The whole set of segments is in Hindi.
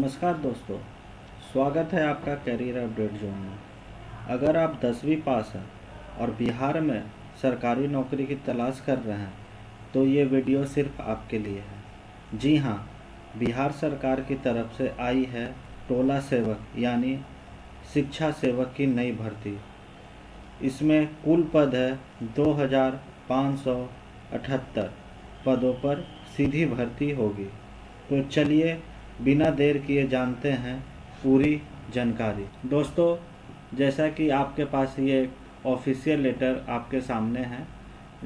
नमस्कार दोस्तों, स्वागत है आपका करियर अपडेट जोन में। अगर आप 10वीं पास हैं और बिहार में सरकारी नौकरी की तलाश कर रहे हैं तो ये वीडियो सिर्फ आपके लिए है। जी हाँ, बिहार सरकार की तरफ से आई है टोला सेवक यानी शिक्षा सेवक की नई भर्ती। इसमें कुल पद है 2578 पदों पर सीधी भर्ती होगी। तो चलिए बिना देर किए जानते हैं पूरी जानकारी। दोस्तों, जैसा कि आपके पास ये ऑफिशियल लेटर आपके सामने है,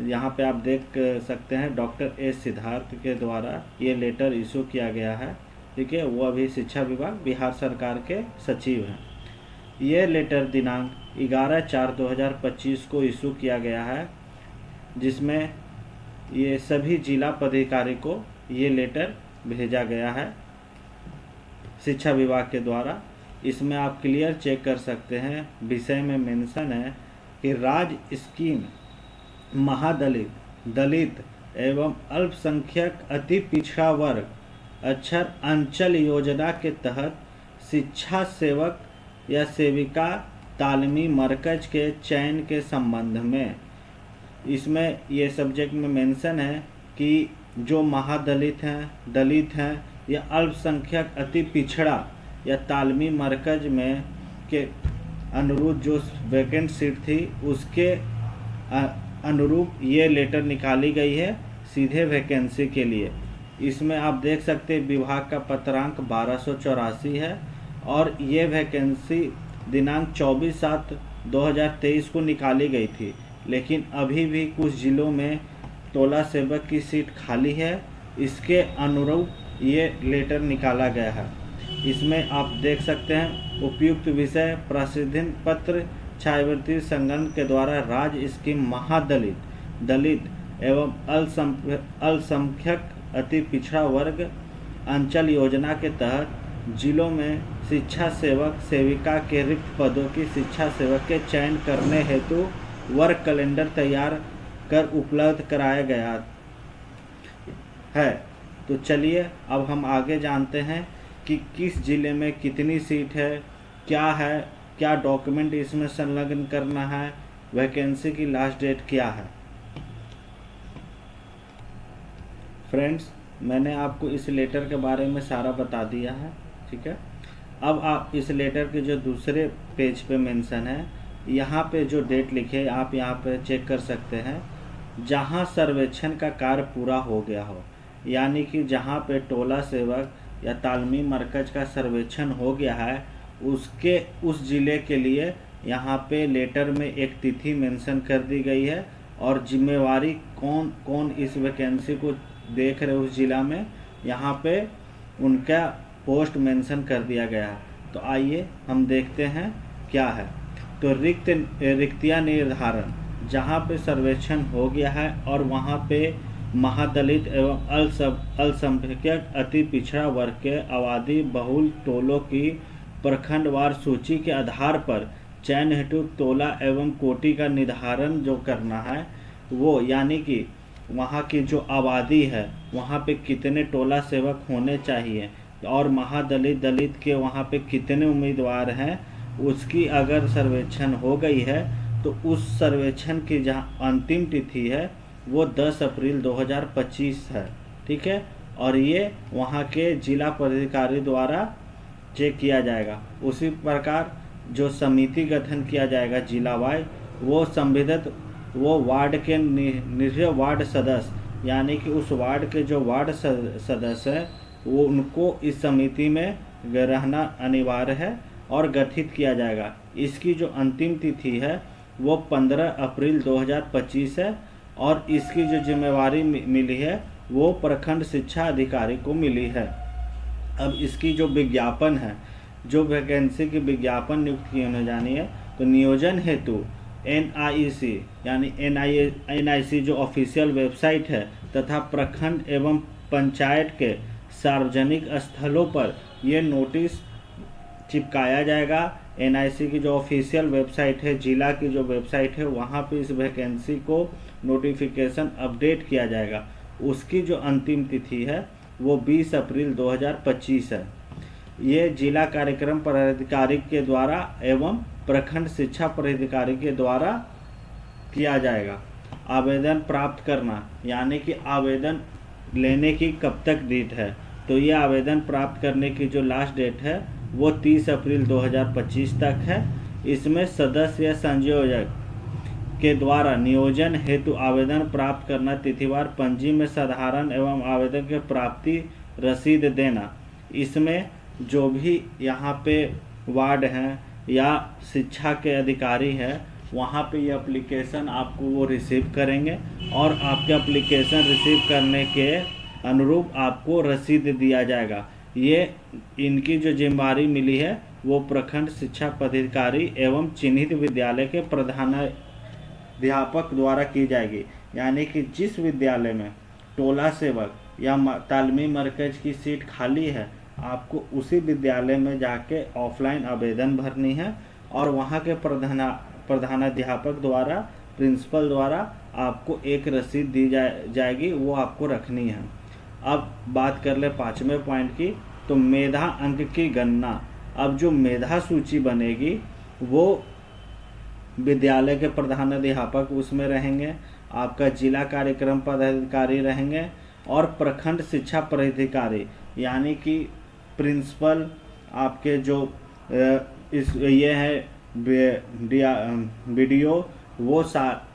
यहाँ पे आप देख सकते हैं डॉक्टर एस सिद्धार्थ के द्वारा ये लेटर इशू किया गया है। ठीक है, वो अभी शिक्षा विभाग बिहार सरकार के सचिव हैं। ये लेटर दिनांक 11/4/2025 को इशू किया गया है, जिसमें ये सभी जिला पदाधिकारी को ये लेटर भेजा गया है शिक्षा विभाग के द्वारा। इसमें आप क्लियर चेक कर सकते हैं, विषय में मेंशन है कि राज्य स्कीम महादलित, दलित एवं अल्पसंख्यक अति पिछड़ा वर्ग अक्षर अंचल योजना के तहत शिक्षा सेवक या सेविका तालीमी मरकज के चयन के संबंध में। इसमें ये सब्जेक्ट में मेंशन है कि जो महादलित हैं, दलित हैं या अल्पसंख्यक अति पिछड़ा या तालीमी मरकज में के अनुरूप जो वैकेंट सीट थी उसके अनुरूप ये लेटर निकाली गई है सीधे वैकेंसी के लिए। इसमें आप देख सकते हैं विभाग का पत्रांक 1284 है और ये वैकेंसी दिनांक 24/7/2023 को निकाली गई थी, लेकिन अभी भी कुछ जिलों में टोला सेवक की सीट खाली है। इसके अनुरूप ये लेटर निकाला गया है। इसमें आप देख सकते हैं उपयुक्त विषय प्रसिद्धि पत्र छात्रवृत्ति संगठन के द्वारा राज्य स्कीम महादलित, दलित एवं अल्पसंख्यक अति पिछड़ा वर्ग अंचल योजना के तहत जिलों में शिक्षा सेवक सेविका के रिक्त पदों की शिक्षा सेवक के चयन करने हेतु वर्क कैलेंडर तैयार कर उपलब्ध कराया गया है। तो चलिए अब हम आगे जानते हैं कि किस जिले में कितनी सीट है, क्या डॉक्यूमेंट इसमें संलग्न करना है, वैकेंसी की लास्ट डेट क्या है। फ्रेंड्स, मैंने आपको इस लेटर के बारे में सारा बता दिया है। ठीक है, अब आप इस लेटर के जो दूसरे पेज पे मेंशन है, यहाँ पे जो डेट लिखे आप यहाँ पे चेक कर सकते हैं, जहाँ सर्वेक्षण का कार्य पूरा हो गया हो, यानी कि जहाँ पे टोला सेवक या तालमी मरकज का सर्वेक्षण हो गया है उसके उस जिले के लिए यहाँ पे लेटर में एक तिथि मेंशन कर दी गई है और जिम्मेवारी कौन कौन इस वैकेंसी को देख रहे उस जिला में, यहाँ पे उनका पोस्ट मेंशन कर दिया गया है। तो आइए हम देखते हैं क्या है। तो रिक्तियाँ निर्धारण, जहाँ पे सर्वेक्षण हो गया है और वहाँ पे महादलित एवं अल्पसंख्यक अति पिछड़ा वर्ग के आबादी बहुल टोलों की प्रखंडवार सूची के आधार पर चयन हेतु टोला एवं कोटि का निर्धारण जो करना है वो, यानी कि वहाँ की जो आबादी है वहाँ पे कितने टोला सेवक होने चाहिए और महादलित दलित के वहाँ पे कितने उम्मीदवार हैं, उसकी अगर सर्वेक्षण हो गई है तो उस सर्वेक्षण की जहाँ अंतिम तिथि है वो 10 अप्रैल 2025 है। ठीक है, और ये वहाँ के जिला पदाधिकारी द्वारा चेक किया जाएगा। उसी प्रकार जो समिति गठन किया जाएगा जिला वाई, वो संविधित वो वार्ड के निरीह वार्ड सदस्य, यानी कि उस वार्ड के जो वार्ड सदस्य हैं वो उनको इस समिति में रहना अनिवार्य है और गठित किया जाएगा। इसकी जो अंतिम तिथि है वो 15 अप्रैल 2025 है और इसकी जो जिम्मेवारी मिली है वो प्रखंड शिक्षा अधिकारी को मिली है। अब इसकी जो विज्ञापन है, जो वैकेंसी की विज्ञापन नियुक्त की होने जानी है, तो नियोजन हेतु NIC यानी NIC जो ऑफिशियल वेबसाइट है तथा प्रखंड एवं पंचायत के सार्वजनिक स्थलों पर यह नोटिस चिपकाया जाएगा। NIC की जो ऑफिशियल वेबसाइट है, जिला की जो वेबसाइट है, वहाँ पे इस वैकेंसी को नोटिफिकेशन अपडेट किया जाएगा। उसकी जो अंतिम तिथि है वो 20 अप्रैल 2025 है। ये जिला कार्यक्रम पदाधिकारी के द्वारा एवं प्रखंड शिक्षा पदाधिकारी के द्वारा किया जाएगा। आवेदन प्राप्त करना, यानी कि आवेदन लेने की कब तक डेट है, तो ये आवेदन प्राप्त करने की जो लास्ट डेट है वो 30 अप्रैल 2025 तक है। इसमें सदस्य या संयोजक के द्वारा नियोजन हेतु आवेदन प्राप्त करना, तिथिवार पंजी में साधारण एवं आवेदन के प्राप्ति रसीद देना। इसमें जो भी यहाँ पे वार्ड हैं या शिक्षा के अधिकारी हैं वहाँ पे ये एप्लीकेशन आपको वो रिसीव करेंगे और आपके एप्लीकेशन रिसीव करने के अनुरूप आपको रसीद दिया जाएगा। ये इनकी जो जिम्मेदारी मिली है वो प्रखंड शिक्षा पदाधिकारी एवं चिन्हित विद्यालय के प्रधानाध्यापक द्वारा की जाएगी। यानी कि जिस विद्यालय में टोला सेवक या तालमी मरकज की सीट खाली है, आपको उसी विद्यालय में जाके ऑफलाइन आवेदन भरनी है और वहाँ के प्रधानाध्यापक द्वारा, प्रिंसिपल द्वारा आपको एक रसीद दी जाएगी, वो आपको रखनी है। अब बात कर ले 5वें पॉइंट की, तो मेधा अंक की गणना। अब जो मेधा सूची बनेगी वो विद्यालय के प्रधानाध्यापक उसमें रहेंगे, आपका जिला कार्यक्रम पदाधिकारी रहेंगे और प्रखंड शिक्षा पदाधिकारी यानी कि प्रिंसिपल, आपके जो ये है वीडियो, वो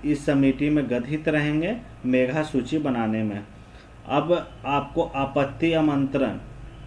इस समिति में गठित रहेंगे मेधा सूची बनाने में। अब आपको आपत्ति आमंत्रण,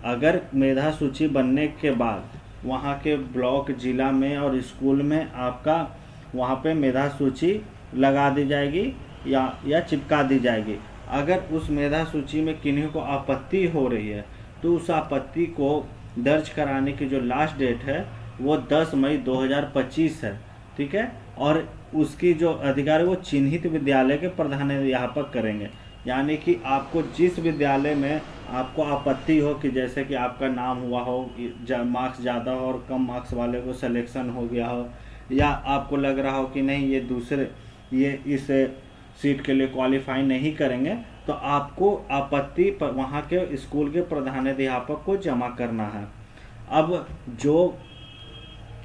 अगर मेधा सूची बनने के बाद वहाँ के ब्लॉक, जिला में और स्कूल में आपका वहाँ पे मेधा सूची लगा दी जाएगी या चिपका दी जाएगी। अगर उस मेधा सूची में किन्हीं को आपत्ति हो रही है तो उस आपत्ति को दर्ज कराने की जो लास्ट डेट है वो 10 मई 2025 है, ठीक है। और उसकी जो अधिकारी वो चिन्हित विद्यालय के प्रधानाध्यापक करेंगे। यानी कि आपको जिस विद्यालय में आपको आपत्ति हो कि जैसे कि आपका नाम हुआ हो, मार्क्स ज़्यादा हो और कम मार्क्स वाले को सिलेक्शन हो गया हो, या आपको लग रहा हो कि नहीं ये इस सीट के लिए क्वालिफाई नहीं करेंगे, तो आपको आपत्ति पर वहाँ के स्कूल के प्रधानाध्यापक को जमा करना है। अब जो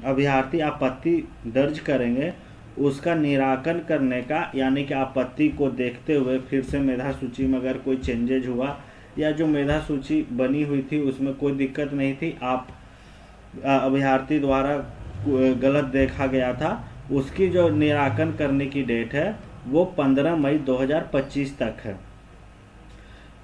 अभ्यर्थी आपत्ति दर्ज करेंगे उसका निराकरण करने का, यानी कि आपत्ति को देखते हुए फिर से मेधा सूची में अगर कोई चेंजेज हुआ या जो मेधा सूची बनी हुई थी उसमें कोई दिक्कत नहीं थी, आप अभ्यर्थी द्वारा गलत देखा गया था, उसकी जो निराकरण करने की डेट है वो 15 मई 2025 तक है।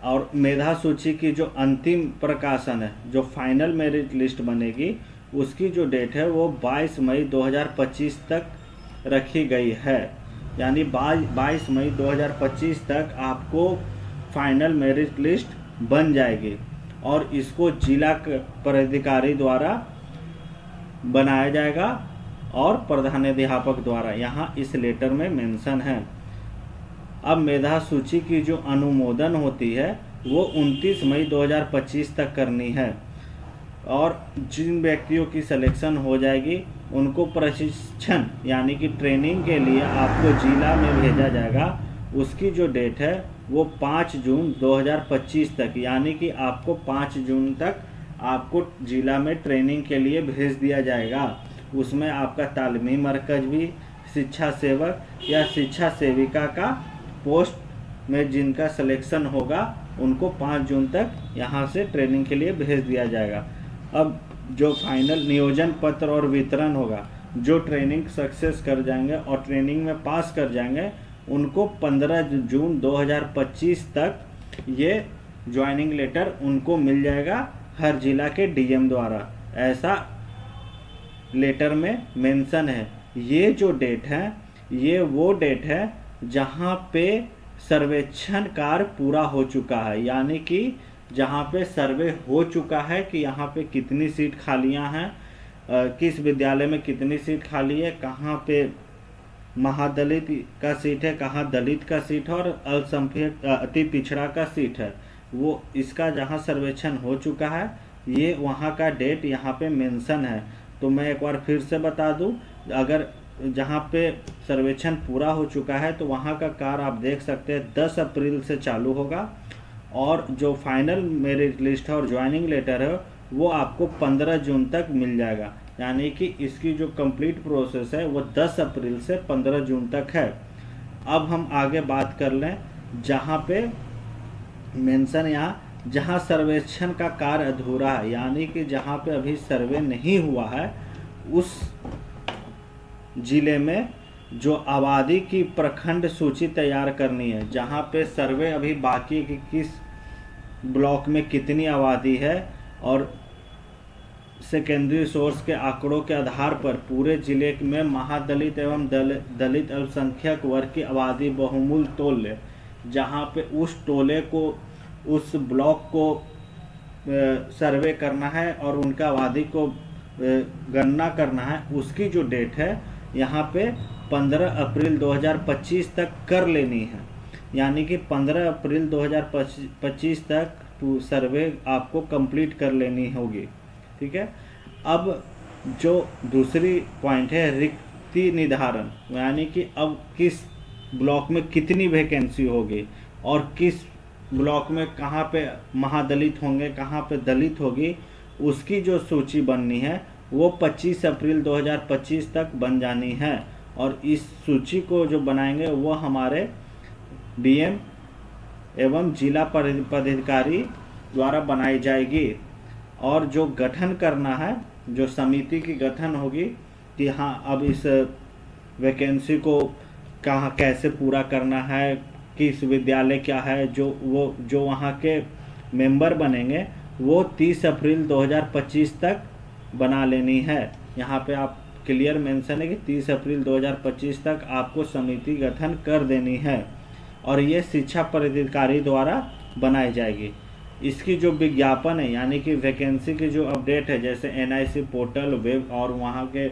और मेधा सूची की जो अंतिम प्रकाशन है, जो फाइनल मेरिट लिस्ट बनेगी, उसकी जो डेट है वो 22 मई 2025 तक रखी गई है। यानी 22 मई 2025 तक आपको फाइनल मेरिट लिस्ट बन जाएगी और इसको जिला पदाधिकारी द्वारा बनाया जाएगा और प्रधानाध्यापक द्वारा, यहाँ इस लेटर में मेंशन है। अब मेधा सूची की जो अनुमोदन होती है वो 29 मई 2025 तक करनी है और जिन व्यक्तियों की सिलेक्शन हो जाएगी उनको प्रशिक्षण यानी कि ट्रेनिंग के लिए आपको जिला में भेजा जाएगा। उसकी जो डेट है वो 5 जून 2025 तक, यानी कि आपको 5 जून तक आपको जिला में ट्रेनिंग के लिए भेज दिया जाएगा। उसमें आपका तालीमी मरकज भी, शिक्षा सेवक या शिक्षा सेविका का पोस्ट में जिनका सिलेक्शन होगा उनको 5 जून तक यहाँ से ट्रेनिंग के लिए भेज दिया जाएगा। अब जो फाइनल नियोजन पत्र और वितरण होगा, जो ट्रेनिंग सक्सेस कर जाएंगे और ट्रेनिंग में पास कर जाएंगे उनको 15 जून 2025 तक ये ज्वाइनिंग लेटर उनको मिल जाएगा हर जिला के डीएम द्वारा। ऐसा लेटर में मेंशन है। ये जो डेट है ये वो डेट है जहाँ पे सर्वेक्षण कार्य पूरा हो चुका है, यानी कि जहाँ पे सर्वे हो चुका है कि यहाँ पे कितनी सीट खालियाँ हैं, किस विद्यालय में कितनी सीट खाली है, कहाँ पे महादलित का सीट है, कहाँ दलित का सीट है और अल्पसंख्यक अति पिछड़ा का सीट है, वो इसका जहाँ सर्वेक्षण हो चुका है ये वहाँ का डेट यहाँ पे मेंशन है। तो मैं एक बार फिर से बता दूं, अगर जहाँ पे सर्वेक्षण पूरा हो चुका है तो वहाँ का कार्य आप देख सकते हैं 10 अप्रैल से चालू होगा और जो फाइनल मेरिट लिस्ट है और ज्वाइनिंग लेटर है वो आपको 15 जून तक मिल जाएगा। यानी कि इसकी जो कंप्लीट प्रोसेस है वो 10 अप्रैल से 15 जून तक है। अब हम आगे बात कर लें, जहाँ पे मेंशन यहाँ जहाँ सर्वेक्षण का कार्य अधूरा है, यानी कि जहाँ पे अभी सर्वे नहीं हुआ है, उस जिले में जो आबादी की प्रखंड सूची तैयार करनी है, जहाँ पे सर्वे अभी बाकी है कि किस ब्लॉक में कितनी आबादी है, और सेकेंडरी सोर्स के आंकड़ों के आधार पर पूरे जिले में महादलित एवं दलित अल्पसंख्यक वर्ग की आबादी बहुमूल्य तोल ले, जहाँ पे उस टोले को, उस ब्लॉक को सर्वे करना है और उनका आबादी को गणना करना है, उसकी जो डेट है यहाँ पे 15 अप्रैल 2025 तक कर लेनी है। यानी कि 15 अप्रैल 2025 तक सर्वे आपको कंप्लीट कर लेनी होगी। ठीक है। अब जो दूसरी पॉइंट है रिक्ति निर्धारण, यानी कि अब किस ब्लॉक में कितनी वैकेंसी होगी और किस ब्लॉक में कहाँ पे महादलित होंगे, कहाँ पे दलित होगी, उसकी जो सूची बननी है वो 25 अप्रैल 2025 तक बन जानी है। और इस सूची को जो बनाएंगे वो हमारे डीएम एवं जिला पदाधिकारी द्वारा बनाई जाएगी। और जो गठन करना है, जो समिति की गठन होगी कि हाँ अब इस वैकेंसी को कहाँ कैसे पूरा करना है, किस विद्यालय क्या है, जो वहाँ के मेंबर बनेंगे वो 30 अप्रैल 2025 तक बना लेनी है। यहाँ पे आप क्लियर मेंशन है कि 30 अप्रैल 2025 तक आपको समिति गठन कर देनी है और ये शिक्षा पदाधिकारी द्वारा बनाई जाएगी। इसकी जो विज्ञापन है, यानी कि वैकेंसी की जो अपडेट है, जैसे एनआईसी पोर्टल, वेब और वहाँ के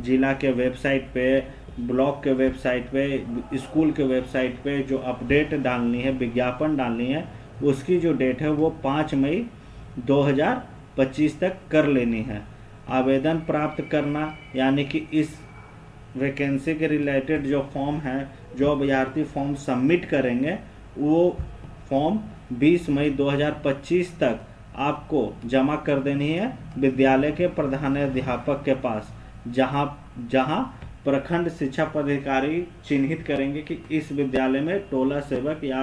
जिला के वेबसाइट पे, ब्लॉक के वेबसाइट पे, स्कूल के वेबसाइट पे जो अपडेट डालनी है, विज्ञापन डालनी है, उसकी जो डेट है वो 5 मई 2025 तक कर लेनी है। आवेदन प्राप्त करना, यानी कि इस वैकेंसी के रिलेटेड जो फॉर्म है, जो अभ्यर्थी फॉर्म सबमिट करेंगे, वो फॉर्म 20 मई 2025 तक आपको जमा कर देनी है विद्यालय के प्रधानाध्यापक के पास, जहां प्रखंड शिक्षा पदाधिकारी चिन्हित करेंगे कि इस विद्यालय में टोला सेवक या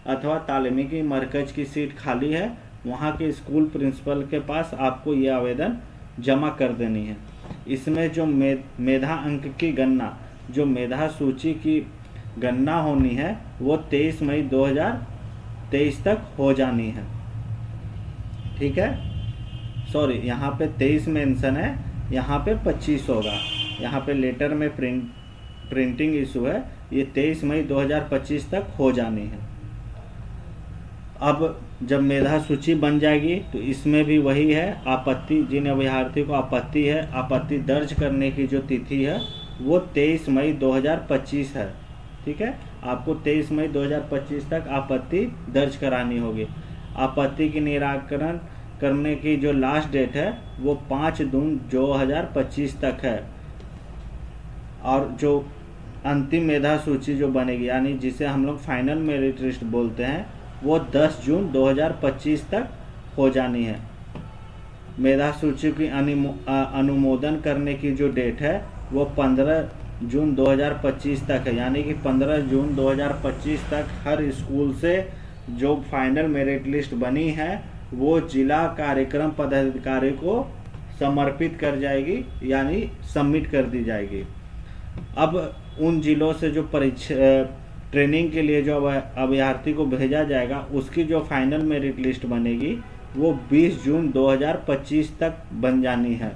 अथवा तालीमी की मरकज की सीट खाली है। वहां के स्कूल प्रिंसिपल के पास आपको ये आवेदन जमा कर देनी है। इसमें जो मेधा अंक की गणना, जो मेधा सूची की गणना होनी है, वो 23 मई 2023 तक हो जानी है। ठीक है, सॉरी यहाँ पे 23 मेंशन है, यहाँ पे 25 होगा। यहाँ पे लेटर में प्रिंटिंग इशू है, ये 23 मई 2025 तक हो जानी है। अब जब मेधा सूची बन जाएगी तो इसमें भी वही है, आपत्ति, जिन अभ्यर्थी को आपत्ति है, आपत्ति दर्ज करने की जो तिथि है वो 23 मई 2025 है। ठीक है, आपको 23 मई 2025 तक आपत्ति दर्ज करानी होगी। आपत्ति की निराकरण करने की जो लास्ट डेट है वो 5 जून 2025 तक है। और जो अंतिम मेधा सूची जो बनेगी, यानी जिसे हम लोग फाइनल मेरिट लिस्ट बोलते हैं, वो 10 जून 2025 तक हो जानी है। मेधा सूची की अनुमोदन करने की जो डेट है वो 15 जून 2025 तक है। यानी कि 15 जून 2025 तक हर स्कूल से जो फाइनल मेरिट लिस्ट बनी है वो जिला कार्यक्रम पदाधिकारी को समर्पित कर जाएगी, यानी सबमिट कर दी जाएगी। अब उन जिलों से जो परीक्षा ट्रेनिंग के लिए जो अभ्यर्थी को भेजा जाएगा, उसकी जो फाइनल मेरिट लिस्ट बनेगी वो 20 जून 2025 तक बन जानी है।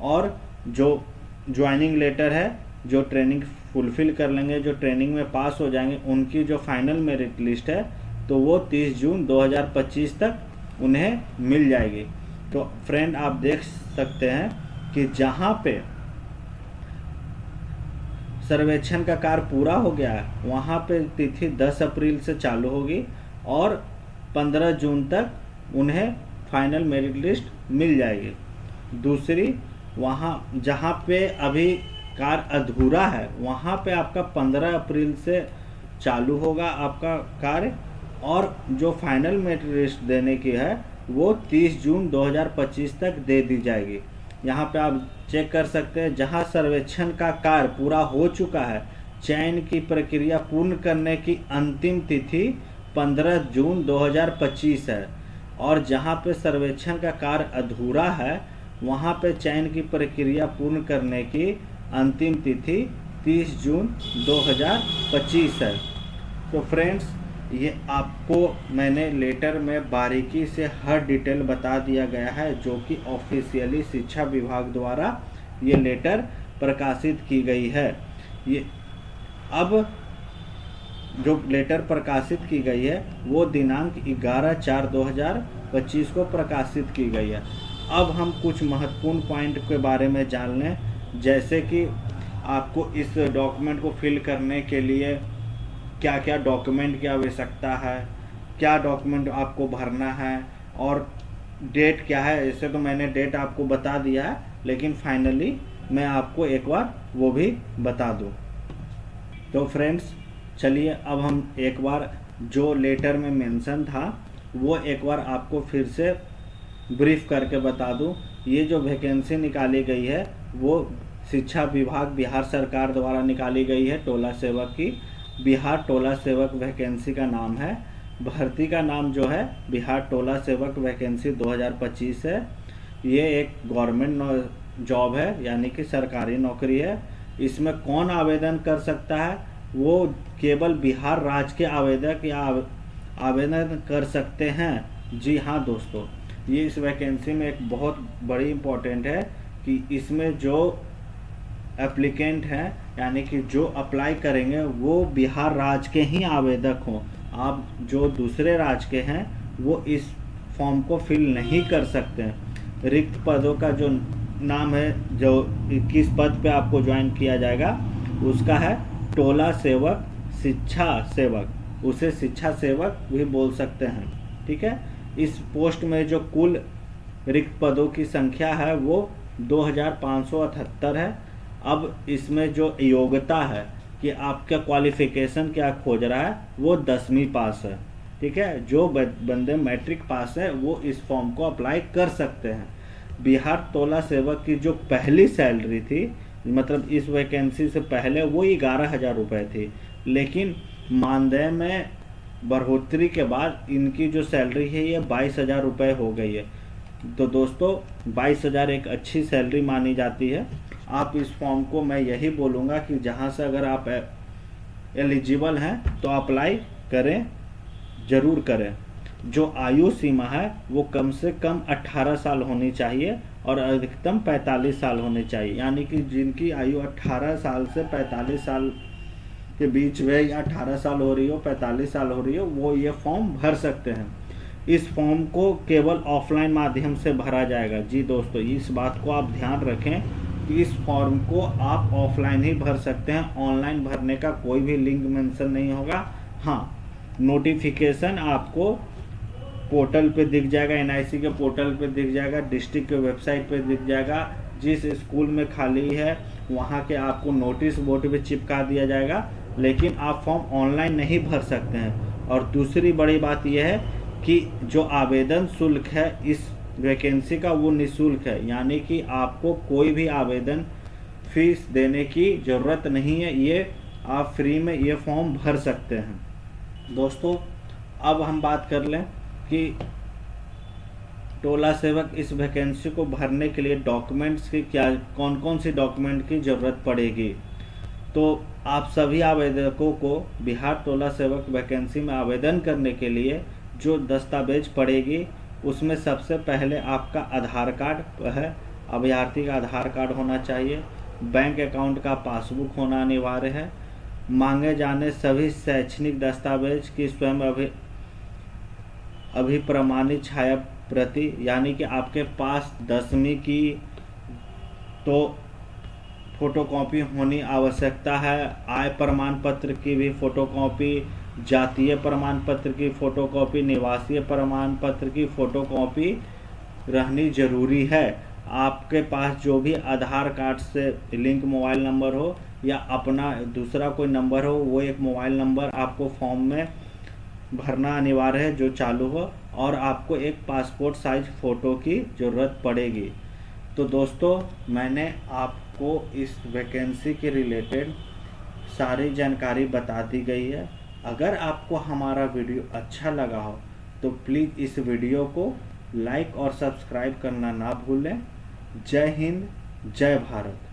और जो ज्वाइनिंग लेटर है, जो ट्रेनिंग फुलफिल कर लेंगे, जो ट्रेनिंग में पास हो जाएंगे, उनकी जो फाइनल मेरिट लिस्ट है तो वो 30 जून 2025 तक उन्हें मिल जाएगी। तो फ्रेंड, आप देख सकते हैं कि जहाँ पे सर्वेक्षण का कार्य पूरा हो गया है वहाँ पे तिथि 10 अप्रैल से चालू होगी और 15 जून तक उन्हें फाइनल मेरिट लिस्ट मिल जाएगी। दूसरी, वहाँ जहाँ पे अभी कार्य अधूरा है वहाँ पे आपका 15 अप्रैल से चालू होगा आपका कार्य, और जो फाइनल मेरिट लिस्ट देने की है वो 30 जून 2025 तक दे दी जाएगी। यहाँ पे आप चेक कर सकते हैं, जहाँ सर्वेक्षण का कार्य पूरा हो चुका है, चयन की प्रक्रिया पूर्ण करने की अंतिम तिथि 15 जून 2025 है, और जहाँ पे सर्वेक्षण का कार्य अधूरा है वहाँ पे चयन की प्रक्रिया पूर्ण करने की अंतिम तिथि 30 जून 2025 है। तो फ्रेंड्स, ये आपको मैंने लेटर में बारीकी से हर डिटेल बता दिया गया है, जो कि ऑफिशियली शिक्षा विभाग द्वारा ये लेटर प्रकाशित की गई है। ये अब जो लेटर प्रकाशित की गई है वो दिनांक 11/4/2025 को प्रकाशित की गई है। अब हम कुछ महत्वपूर्ण पॉइंट के बारे में जान लें, जैसे कि आपको इस डॉक्यूमेंट को फिल करने के लिए क्या क्या डॉक्यूमेंट की आवश्यकता है, क्या डॉक्यूमेंट आपको भरना है, और डेट क्या है। ऐसे तो मैंने डेट आपको बता दिया है, लेकिन फाइनली मैं आपको एक बार वो भी बता दूं। तो फ्रेंड्स, चलिए अब हम एक बार जो लेटर में मेंशन था वो एक बार आपको फिर से ब्रीफ करके बता दूं। ये जो वैकेंसी निकाली गई है वो शिक्षा विभाग बिहार सरकार द्वारा निकाली गई है, टोला सेवक की। बिहार टोला सेवक वैकेंसी का नाम है। भर्ती का नाम जो है बिहार टोला सेवक वैकेंसी 2025 है। ये एक गवर्नमेंट जॉब है, यानी कि सरकारी नौकरी है। इसमें कौन आवेदन कर सकता है? वो केवल बिहार राज्य के आवेदक या आवेदन कर सकते हैं। जी हाँ दोस्तों, ये इस वैकेंसी में एक बहुत बड़ी इम्पोर्टेंट है कि इसमें जो एप्लीकेंट हैं, यानी कि जो अप्लाई करेंगे वो बिहार राज्य के ही आवेदक हों। आप जो दूसरे राज्य के हैं वो इस फॉर्म को फिल नहीं कर सकते हैं। रिक्त पदों का जो नाम है, जो 21 पद पे आपको ज्वाइन किया जाएगा, उसका है टोला सेवक, शिक्षा सेवक। उसे शिक्षा सेवक भी बोल सकते हैं, ठीक है। इस पोस्ट में जो कुल रिक्त पदों की संख्या है वो 2578 है। अब इसमें जो योग्यता है कि आपका क्वालिफिकेशन क्या खोज रहा है, वो 10वीं पास है, ठीक है। जो बंदे मैट्रिक पास है वो इस फॉर्म को अप्लाई कर सकते हैं। बिहार टोला सेवक की जो पहली सैलरी थी, मतलब इस वैकेंसी से पहले, वो 11,000 रुपये थी, लेकिन मानदेय में बढ़ोतरी के बाद इनकी जो सैलरी है ये 22,000 रुपये हो गई है। तो दोस्तों, 22,000 एक अच्छी सैलरी मानी जाती है। आप इस फॉर्म को, मैं यही बोलूँगा कि जहाँ से अगर आप एलिजिबल हैं तो अप्लाई करें, ज़रूर करें। जो आयु सीमा है वो कम से कम 18 साल होनी चाहिए और अधिकतम 45 साल होनी चाहिए। यानी कि जिनकी आयु 18 साल से 45 साल के बीच में, या 18 साल हो रही हो, 45 साल हो रही हो, वो ये फॉर्म भर सकते हैं। इस फॉर्म को केवल ऑफलाइन माध्यम से भरा जाएगा। जी दोस्तों, इस बात को आप ध्यान रखें कि इस फॉर्म को आप ऑफलाइन ही भर सकते हैं। ऑनलाइन भरने का कोई भी लिंक मेंशन नहीं होगा। हाँ, नोटिफिकेशन आपको पोर्टल पे दिख जाएगा, एनआईसी के पोर्टल पे दिख जाएगा, डिस्ट्रिक्ट के वेबसाइट पे दिख जाएगा। जिस स्कूल में खाली है वहाँ के आपको नोटिस बोर्ड पे चिपका दिया जाएगा, लेकिन आप फॉर्म ऑनलाइन नहीं भर सकते हैं। और दूसरी बड़ी बात यह है कि जो आवेदन शुल्क है इस वैकेंसी का, वो निःशुल्क है, यानी कि आपको कोई भी आवेदन फीस देने की ज़रूरत नहीं है। ये आप फ्री में ये फॉर्म भर सकते हैं। दोस्तों, अब हम बात कर लें कि टोला सेवक इस वैकेंसी को भरने के लिए डॉक्यूमेंट्स की क्या, कौन कौन सी डॉक्यूमेंट की ज़रूरत पड़ेगी। तो आप सभी आवेदकों को बिहार टोला सेवक वैकेंसी में आवेदन करने के लिए जो दस्तावेज पड़ेगी, उसमें सबसे पहले आपका आधार कार्ड है, अभ्यर्थी का आधार कार्ड होना चाहिए। बैंक अकाउंट का पासबुक होना अनिवार्य है। मांगे जाने सभी शैक्षणिक दस्तावेज की स्वयं अभिप्रमाणित छाया प्रति, यानी कि आपके पास 10वीं की तो फोटोकॉपी होनी आवश्यकता है। आय प्रमाण पत्र की भी फोटोकॉपी, जातीय प्रमाण पत्र की फोटोकॉपी, निवासीय प्रमाण पत्र की फोटोकॉपी रहनी जरूरी है। आपके पास जो भी आधार कार्ड से लिंक मोबाइल नंबर हो या अपना दूसरा कोई नंबर हो, वो एक मोबाइल नंबर आपको फॉर्म में भरना अनिवार्य है जो चालू हो। और आपको एक पासपोर्ट साइज फ़ोटो की ज़रूरत पड़ेगी। तो दोस्तों, मैंने आपको इस वैकेंसी के रिलेटेड सारी जानकारी बता दी गई है। अगर आपको हमारा वीडियो अच्छा लगा हो तो प्लीज़ इस वीडियो को लाइक और सब्सक्राइब करना ना भूलें। जय हिंद, जय भारत।